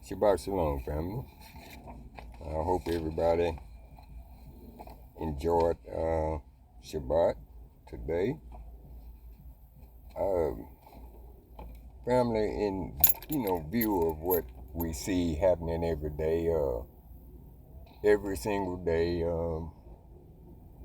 Shabbat Shalom, family. I hope everybody enjoyed Shabbat today. Family, in view of what we see happening every day, every single day,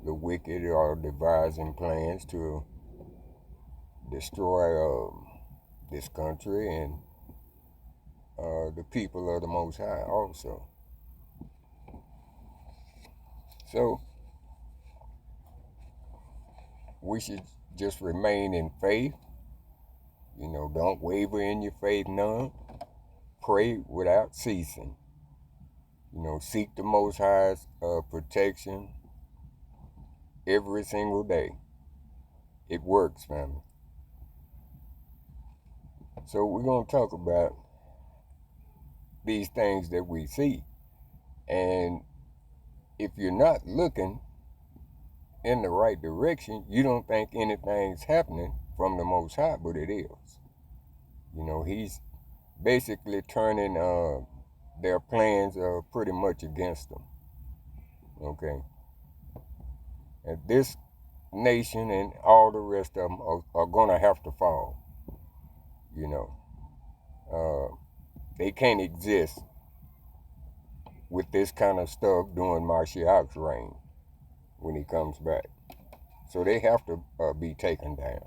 the wicked are devising plans to destroy this country and the people of the Most High also. So we should just remain in faith. Don't waver in your faith none. Pray without ceasing. Seek the Most High's protection every single day. It works, family. So we're going to talk about these things that we see. And if you're not looking in the right direction, you don't think anything's happening from the Most High, but it is. He's basically turning their plans pretty much against them. Okay? And this nation and all the rest of them are going to have to fall. They can't exist with this kind of stuff during YAH's reign when he comes back. So they have to be taken down.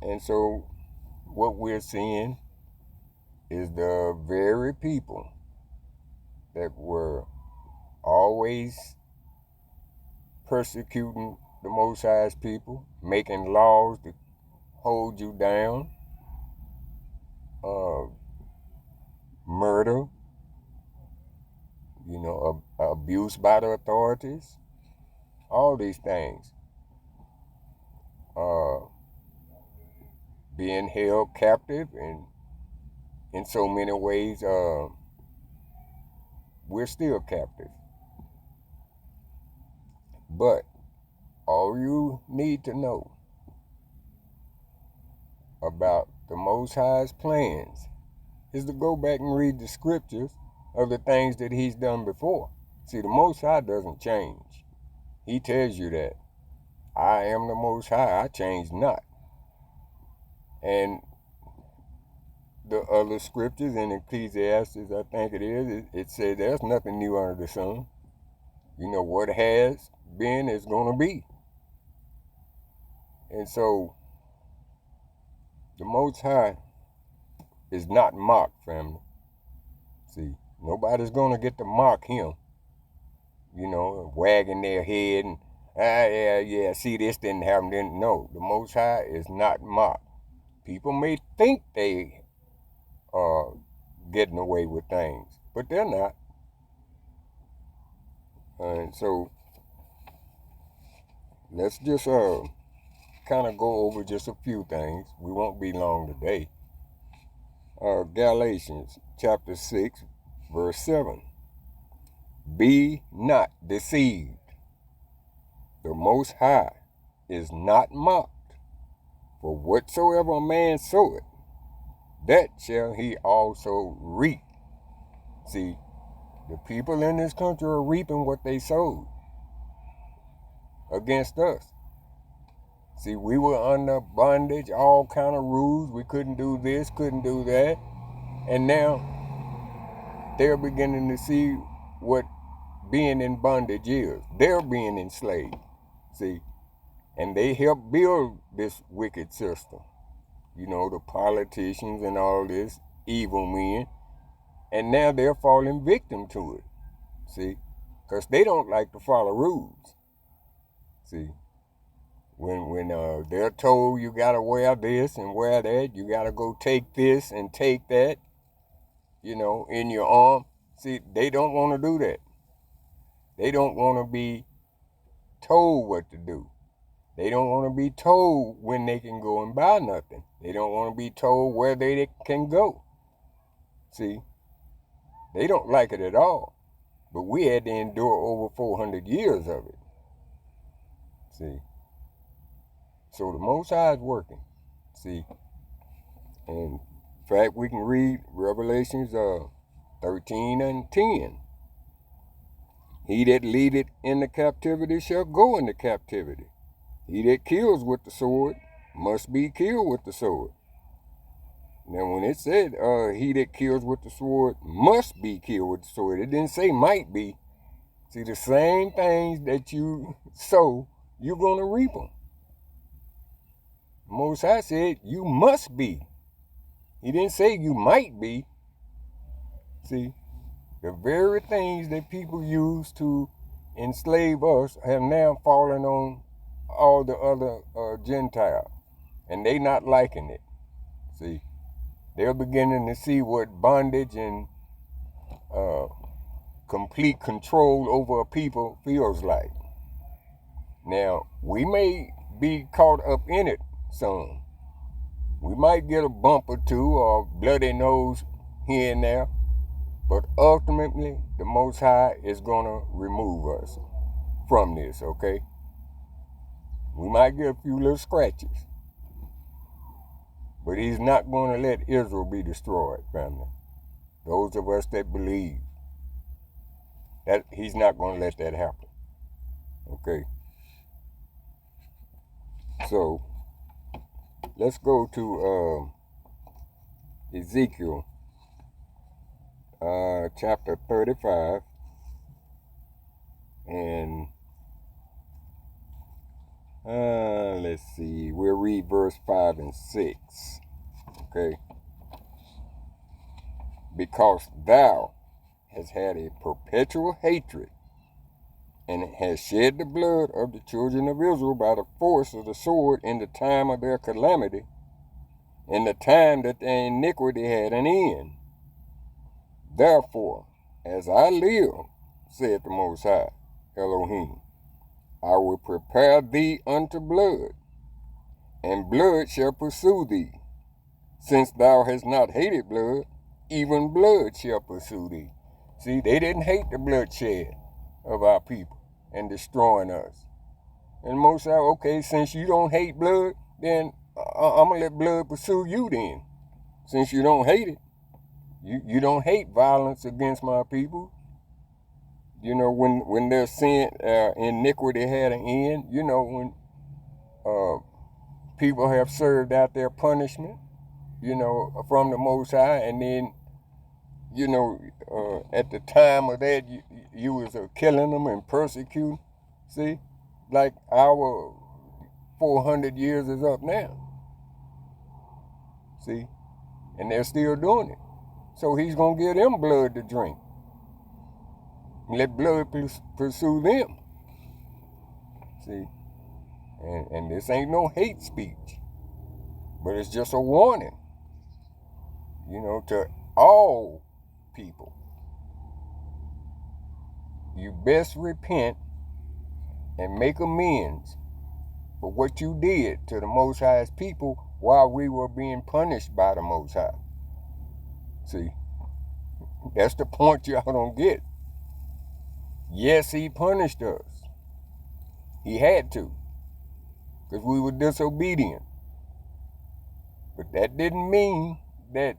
And so what we're seeing is the very people that were always persecuting the Most High's people, making laws to hold you down, murder, abuse by the authorities, all these things, being held captive, and in so many ways, we're still captive. But all you need to know about the Most High's plans is to go back and read the scriptures of the things that he's done before. See, the Most High doesn't change. He tells you that. I am the Most High, I change not. And the other scriptures in Ecclesiastes, I think it says there's nothing new under the sun. What has been is going to be. And so, the Most High is not mocked, family. See, nobody's going to get to mock him, wagging their head and, yeah, see, this didn't happen. No, the Most High is not mocked. People may think they are getting away with things, but they're not. And so, let's just kind of go over just a few things. We won't be long today. Galatians chapter 6, verse 7. Be not deceived. The Most High is not mocked. For whatsoever a man soweth, that shall he also reap. See, the people in this country are reaping what they sowed against us. See, we were under bondage, all kind of rules. We couldn't do this, couldn't do that. And now they're beginning to see what being in bondage is. They're being enslaved. See, and they helped build this wicked system. The politicians and all this, evil men. And now they're falling victim to it. See, because they don't like to follow rules. See, when they're told you got to wear this and wear that, you got to go take this and take that, in your arm. See, they don't want to do that. They don't want to be told what to do. They don't want to be told when they can go and buy nothing. They don't want to be told where they can go. See, they don't like it at all. But we had to endure over 400 years of it. See, so the Most High is working. See, and In fact, we can read Revelations 13 and 10. He that leadeth into captivity shall go into captivity. He that kills with the sword must be killed with the sword. Now, when it said he that kills with the sword must be killed with the sword, it didn't say might be. See, the same things that you sow, you're going to reap them. Most High said you must be. He didn't say you might be. See, the very things that people use to enslave us have now fallen on all the other Gentiles. And they not liking it. See, they're beginning to see what bondage and complete control over a people feels like. Now, we may be caught up in it some. We might get a bump or two or bloody nose here and there, but ultimately, the Most High is going to remove us from this, okay? We might get a few little scratches, but he's not going to let Israel be destroyed, family. Those of us that believe that he's not going to let that happen, okay? So, let's go to Ezekiel chapter 35, and let's see, we'll read verse 5 and 6, okay? Because thou hast had a perpetual hatred, and hast shed the blood of the children of Israel by the force of the sword in the time of their calamity, in the time that their iniquity had an end. Therefore, as I live, said the Most High, Elohim, I will prepare thee unto blood, and blood shall pursue thee. Since thou hast not hated blood, even blood shall pursue thee. See, they didn't hate the bloodshed of our people and destroying us. And Most High, okay, since you don't hate blood, then I'm going to let blood pursue you then. Since you don't hate it. You don't hate violence against my people. You know, when their sin, iniquity had an end, you know, when people have served out their punishment, you know, from the Most High, and then, you know, at the time of that, you was killing them and persecuting. See, like our 400 years is up now. See, and they're still doing it. So he's going to give them blood to drink. Let blood pursue them. See? And this ain't no hate speech. But it's just a warning. You know, to all people. You best repent and make amends for what you did to the Most High's people while we were being punished by the Most High. See, that's the point y'all don't get. Yes, he punished us. He had to, because we were disobedient. But that didn't mean that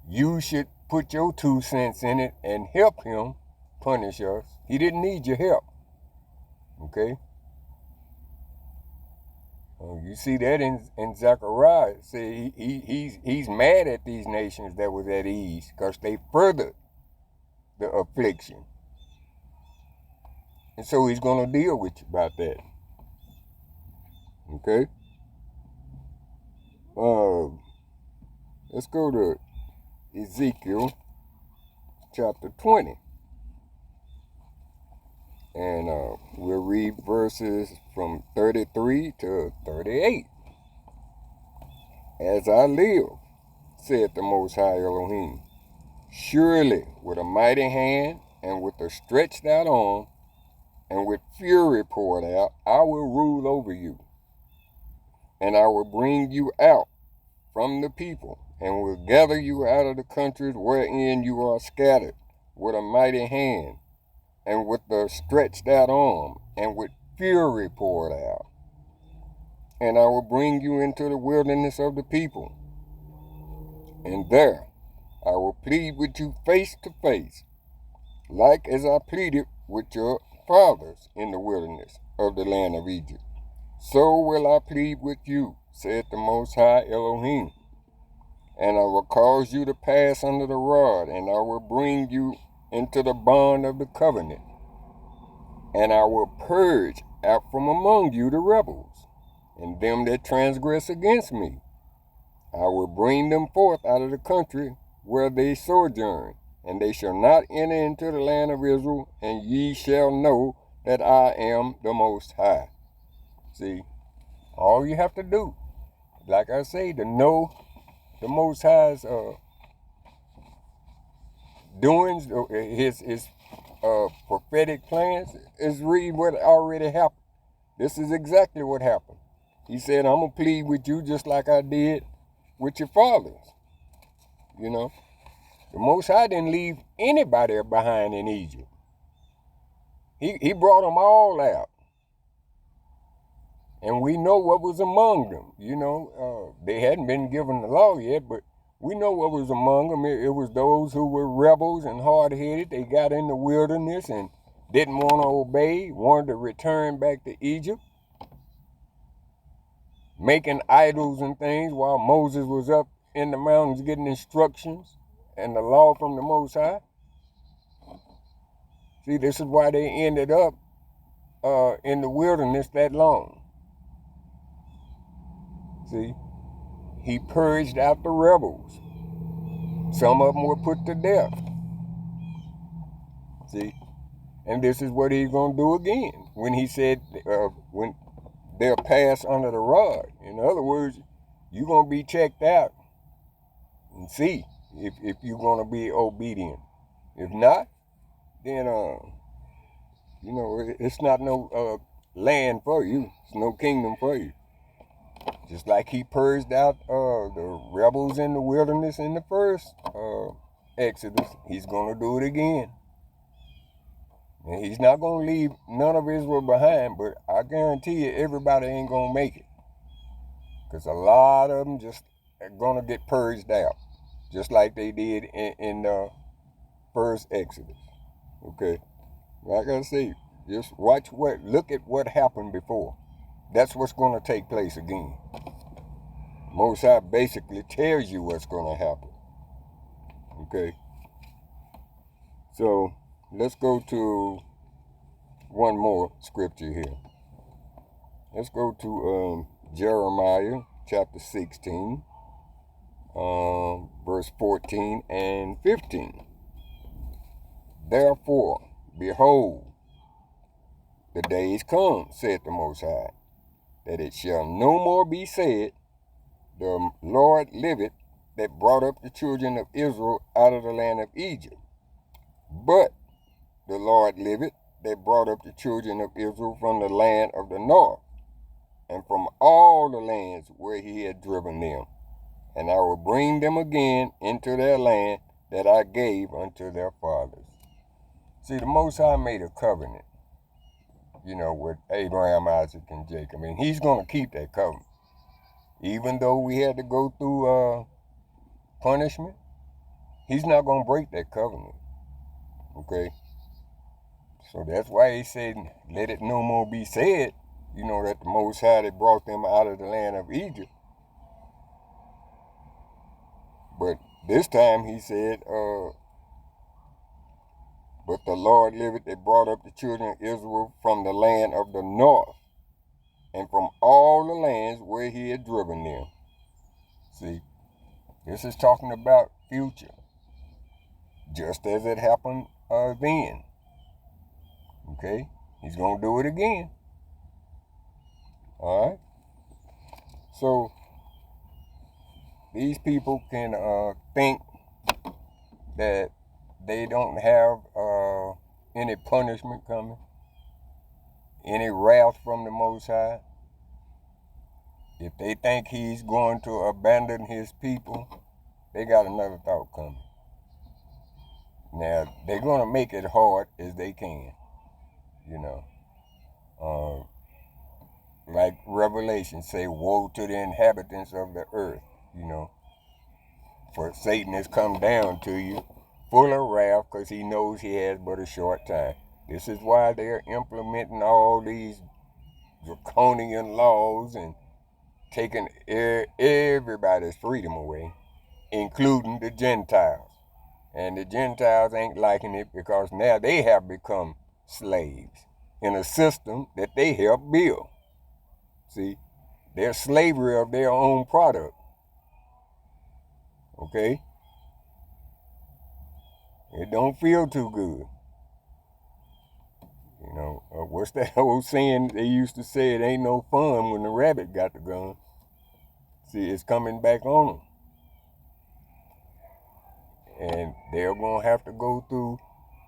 you should put your 2 cents in it and help him punish us. He didn't need your help. Okay? You see that in Zechariah. See, he's mad at these nations that was at ease because they furthered the affliction. And so he's going to deal with you about that. Okay? Let's go to Ezekiel chapter 20. And we'll read verses from 33 to 38. As I live, said the Most High Elohim, surely with a mighty hand and with a stretched out arm and with fury poured out, I will rule over you. And I will bring you out from the people and will gather you out of the countries wherein you are scattered with a mighty hand and with the stretched out arm, and with fury poured out. And I will bring you into the wilderness of the people, And there I will plead with you face to face, like as I pleaded with your fathers in the wilderness of the land of Egypt. So will I plead with you, said the Most High Elohim. And I will cause you to pass under the rod, and I will bring you into the bond of the covenant. And I will purge out from among you the rebels, and them that transgress against me. I will bring them forth out of the country where they sojourn, and they shall not enter into the land of Israel, and ye shall know that I am the Most High. See, all you have to do, like I say, to know the Most High's doings, his prophetic plans, is read what already happened. This is exactly what happened. He said, I'm going to plead with you just like I did with your fathers. You know, the Most High didn't leave anybody behind in Egypt. He brought them all out. And we know what was among them. You know, they hadn't been given the law yet, but we know what was among them. It was those who were rebels and hard-headed. They got in the wilderness and didn't want to obey, wanted to return back to Egypt, making idols and things while Moses was up in the mountains getting instructions and the law from the Most High. See, this is why they ended up in the wilderness that long. See, he purged out the rebels. Some of them were put to death. See, and this is what he's going to do again when he said, when they'll pass under the rod. In other words, you're going to be checked out and see if you're going to be obedient. If not, then, you know, it's not no land for you. It's no kingdom for you. Just like he purged out the rebels in the wilderness in the first Exodus, he's going to do it again. And he's not going to leave none of Israel behind, but I guarantee you everybody ain't going to make it. Because a lot of them just are going to get purged out, just like they did in the first Exodus. Okay? Like I say, just look at what happened before. That's what's going to take place again. Most High basically tells you what's going to happen. Okay? So, let's go to one more scripture here. Let's go to Jeremiah chapter 16, verse 14 and 15. Therefore, behold, the days come, saith the Most High, that it shall no more be said, the Lord liveth, that brought up the children of Israel out of the land of Egypt. But the Lord liveth, that brought up the children of Israel from the land of the north, and from all the lands where he had driven them. And I will bring them again into their land that I gave unto their fathers. See, the Most High made a covenant, you know, with Abraham, Isaac, and Jacob. And he's going to keep that covenant. Even though we had to go through punishment, he's not going to break that covenant. Okay? So that's why he said, let it no more be said, you know, that the Most High that brought them out of the land of Egypt. But this time he said, but the Lord liveth that brought up the children of Israel from the land of the north, and from all the lands where he had driven them. See, this is talking about future, just as it happened then. Okay, he's going to do it again. All right. So these people can think that they don't have any punishment coming, any wrath from the Most High. If they think he's going to abandon his people, they got another thought coming. Now, they're going to make it hard as they can, you know. Like Revelation say, woe to the inhabitants of the earth, you know. For Satan has come down to you full of wrath because he knows he has but a short time. This is why they're implementing all these draconian laws and taking everybody's freedom away, including the Gentiles. And the Gentiles ain't liking it because now they have become slaves in a system that they helped build. See, they're slavery of their own product. Okay? It don't feel too good. You know, what's that old saying they used to say? It ain't no fun when the rabbit got the gun. See, it's coming back on them. And they're going to have to go through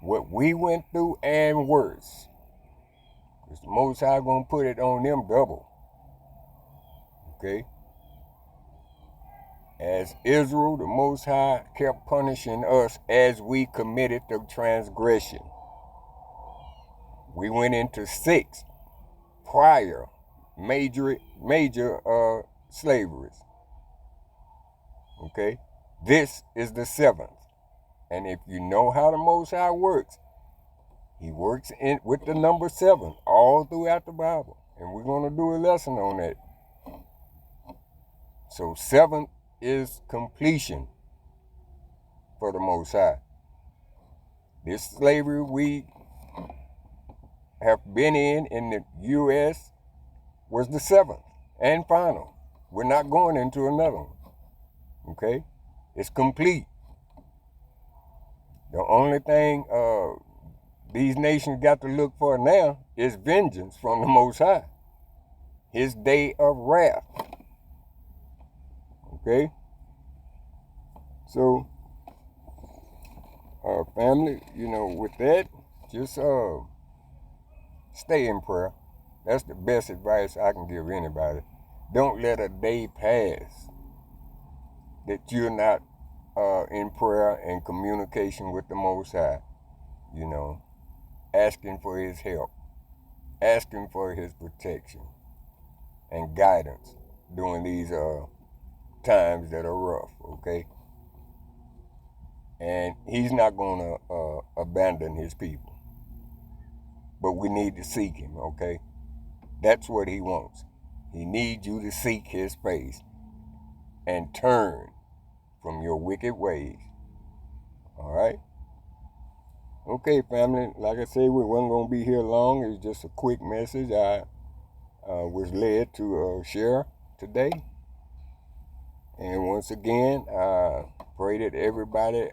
what we went through and worse. Because the Most High going to put it on them double. Okay? As Israel, the Most High kept punishing us as we committed the transgression. We went into 6 prior major slaveries. Okay? This is the 7th. And if you know how the Most High works, he works in with the number 7 all throughout the Bible. And we're going to do a lesson on that. So 7 is completion for the Most High. This slavery we have been in the U.S. was the 7th and final. We're not going into another one. Okay? It's complete. The only thing these nations got to look for now is vengeance from the Most High. His day of wrath. Okay? So, family, you know, with that, just stay in prayer. That's the best advice I can give anybody. Don't let a day pass that you're not in prayer and communication with the Most High. You know, asking for his help, asking for his protection and guidance during these times that are rough, okay? And he's not going to abandon his people. But we need to seek him, okay? That's what he wants. He needs you to seek his face and turn from your wicked ways. All right? Okay, family. Like I said, we wasn't going to be here long. It was just a quick message I was led to share today. And once again, I pray that everybody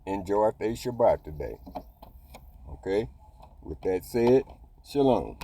enjoy their Shabbat today. Okay? With that said, shalom.